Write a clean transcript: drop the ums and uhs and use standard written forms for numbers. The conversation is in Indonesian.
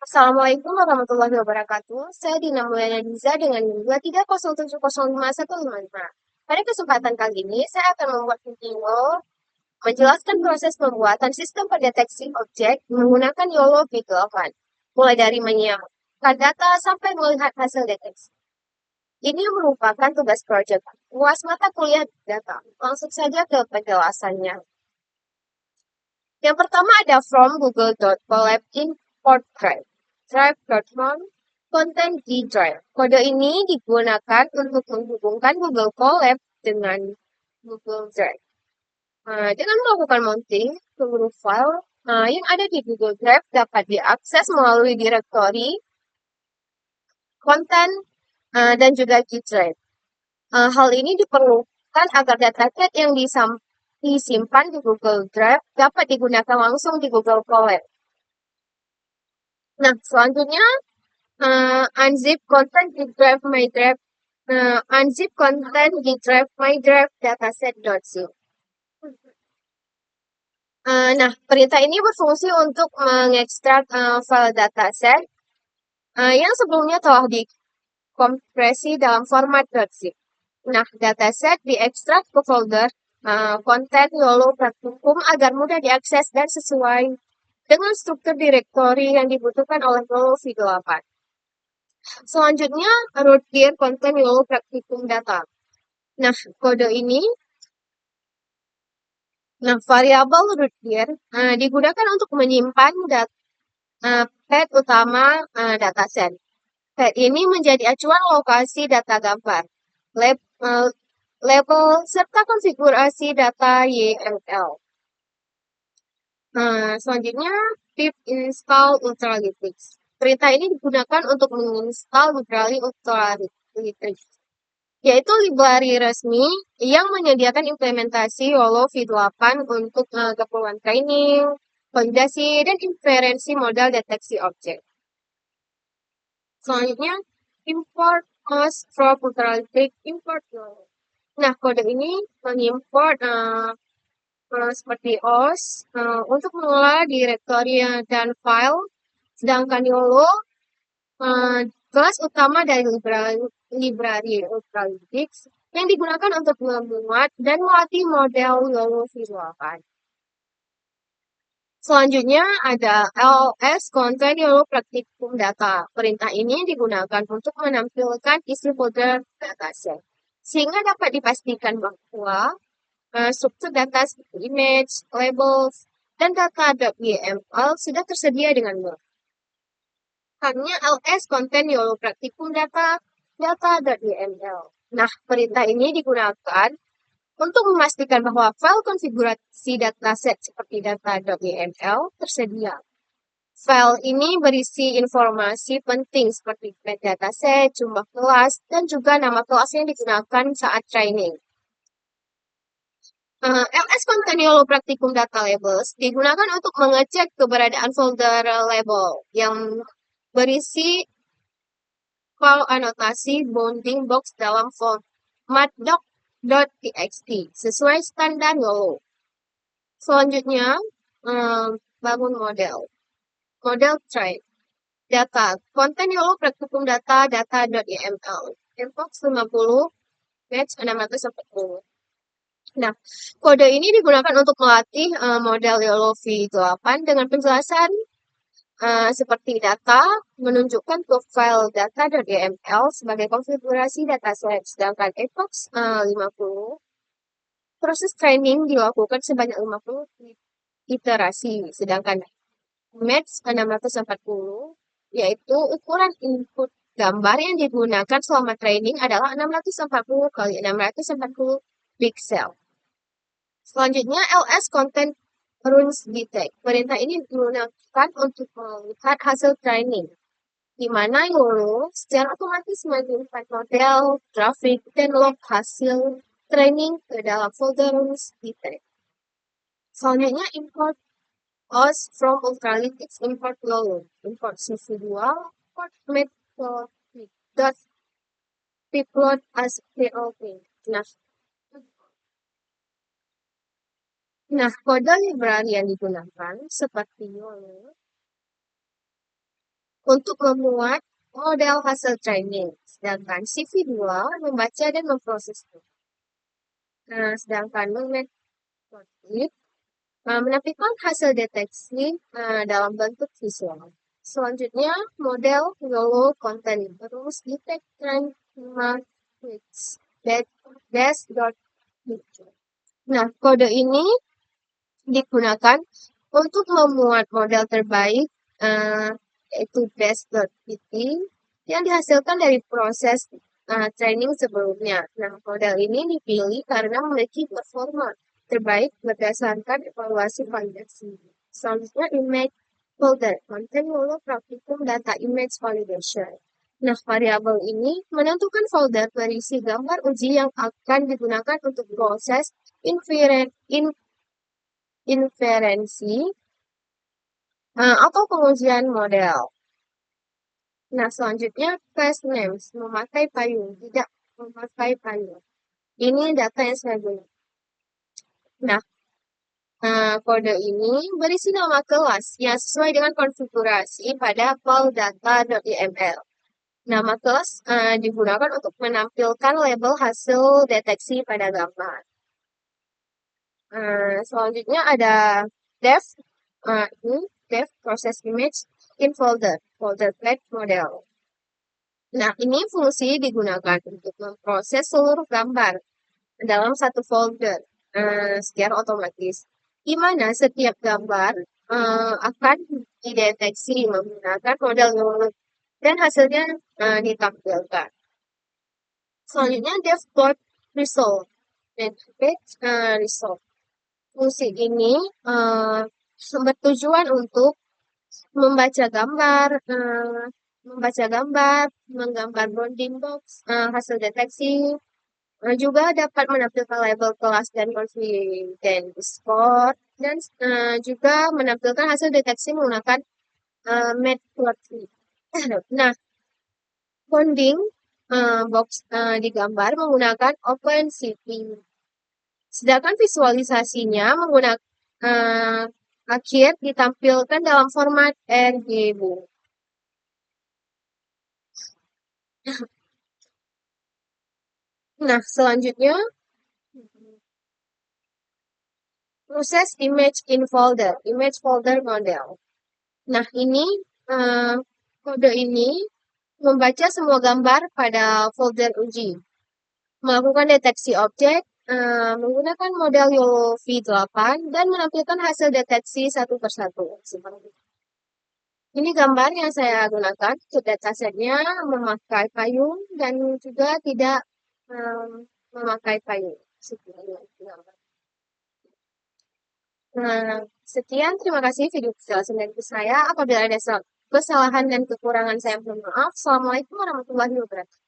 Assalamualaikum warahmatullahi wabarakatuh. Saya Dina Mulyana Diza dengan NIM 230700555. Pada kesempatan kali ini, saya akan membuat video menjelaskan proses pembuatan sistem pendeteksi objek menggunakan YOLO V8, mulai dari menyiapkan data sampai melihat hasil deteksi. Ini merupakan tugas proyek UAS mata kuliah data. Langsung saja ke penjelasannya. Yang pertama ada from google.colab import drive. Drive.com content di drive. Kode ini digunakan untuk menghubungkan Google Colab dengan Google Drive. Dengan melakukan mounting, seluruh file yang ada di Google Drive dapat diakses melalui direktori, konten, dan juga G Drive. Hal ini diperlukan agar dataset yang disimpan di Google Drive dapat digunakan langsung di Google Colab. Nah, selanjutnya unzip content di drive my drive. Unzip content di drive my drive dataset.zip. Nah, perintah ini berfungsi untuk mengekstrak file dataset yang sebelumnya telah dikompresi dalam format .zip. Nah, dataset diekstrak ke folder konten YOLO praktikum agar mudah diakses dan sesuai dengan struktur direktori yang dibutuhkan oleh YOLO V8. Selanjutnya, root dir konten YOLO praktikum data. Nah, kode ini, variabel root dir digunakan untuk menyimpan pad utama dataset. Pad ini menjadi acuan lokasi data gambar, label, serta konfigurasi data YML. Selanjutnya, pip install Ultralytics. Perintah ini digunakan untuk menginstal Ultralytics, yaitu library resmi yang menyediakan implementasi YOLO V8 untuk keperluan training, validasi, dan inferensi modal deteksi objek. Selanjutnya, import OS from Ultralytics import YOLO. Nah, kode ini mengimport seperti OS untuk mengelola direktori dan file, sedangkan YOLO kelas utama dari library Ultralytics yang digunakan untuk membuat dan melatih model YOLO V8. Selanjutnya ada ls content YOLO praktikum data. Perintah ini digunakan untuk menampilkan isi folder dataset, sehingga dapat dipastikan bahwa struktur data seperti image, labels, dan data.yml sudah tersedia dengan baik. Hanya ls konten YOLO praktikum data.yml. Nah, perintah ini digunakan untuk memastikan bahwa file konfigurasi dataset seperti data.yml tersedia. File ini berisi informasi penting seperti pad dataset, jumlah kelas, dan juga nama kelas yang digunakan saat training. ls konten YOLO praktikum data labels digunakan untuk mengecek keberadaan folder label yang berisi file anotasi bounding box dalam format doc.txt sesuai standar YOLO. Selanjutnya, bangun model. Model trade. Data. Konten YOLO praktikum data.yml. Inbox 50, batch 640. Nah, kode ini digunakan untuk melatih model YOLO V8 dengan penjelasan seperti data menunjukkan ke file data.yml sebagai konfigurasi dataset, sedangkan epox 50 proses training dilakukan sebanyak 50 iterasi, sedangkan match 640 yaitu ukuran input gambar yang digunakan selama training adalah 640 kali 640 pixel. Selanjutnya ls content runs detect. Perintah ini digunakan untuk melihat hasil training, di mana YOLO secara otomatis menyimpan model, grafik, dan log hasil training ke dalam folder runs detect. Selanjutnya import OS from Ultralytics import YOLO. Import CV2, import methodpload as PLP. Nah, kode library yang digunakan seperti YOLO untuk memuat model hasil training, sedangkan CV2 membaca dan memprosesnya. Nah, sedangkan metode menampilkan hasil deteksi dalam bentuk visual. Selanjutnya, model YOLO content terus detect trend matrix best.picture. Nah, kode ini digunakan untuk memuat model terbaik yaitu best.pt yang dihasilkan dari proses training sebelumnya. Nah, model ini dipilih karena memiliki performa terbaik berdasarkan evaluasi validasi. Selanjutnya, image folder, content folder praktikum data image validation. Nah, variabel ini menentukan folder berisi gambar uji yang akan digunakan untuk proses inferensi atau pengujian model. Nah, selanjutnya class names, memakai payung, tidak memakai payung. Ini data yang saya gunakan. Nah, kode ini berisi nama kelas yang sesuai dengan konfigurasi pada poll.data.yml. Nama kelas digunakan untuk menampilkan label hasil deteksi pada gambar. Selanjutnya ada dev, ini dev process image in folder flat model. Nah, ini fungsi digunakan untuk memproses seluruh gambar dalam satu folder secara otomatis, di mana setiap gambar akan dideteksi menggunakan model YOLO dan hasilnya ditampilkan. Selanjutnya, dev plot result dan page result. Fungsi ini bertujuan untuk membaca gambar, menggambar bounding box, hasil deteksi, juga dapat menampilkan label kelas dan confidence score, dan juga menampilkan hasil deteksi menggunakan matplotlib. Nah, bounding box digambar menggunakan OpenCV. Sedangkan visualisasinya menggunakan akhir ditampilkan dalam format RGB. Nah, selanjutnya proses image in folder, image folder model. Nah, ini kode ini membaca semua gambar pada folder uji, melakukan deteksi objek menggunakan model YOLO V8 dan menampilkan hasil deteksi satu persatu. Ini gambar yang saya gunakan untuk datasetnya memakai payung dan juga tidak memakai payung. Nah, sekian, terima kasih video penjelasan dari saya. Apabila ada kesalahan dan kekurangan saya mohon maaf. Assalamualaikum warahmatullahi wabarakatuh.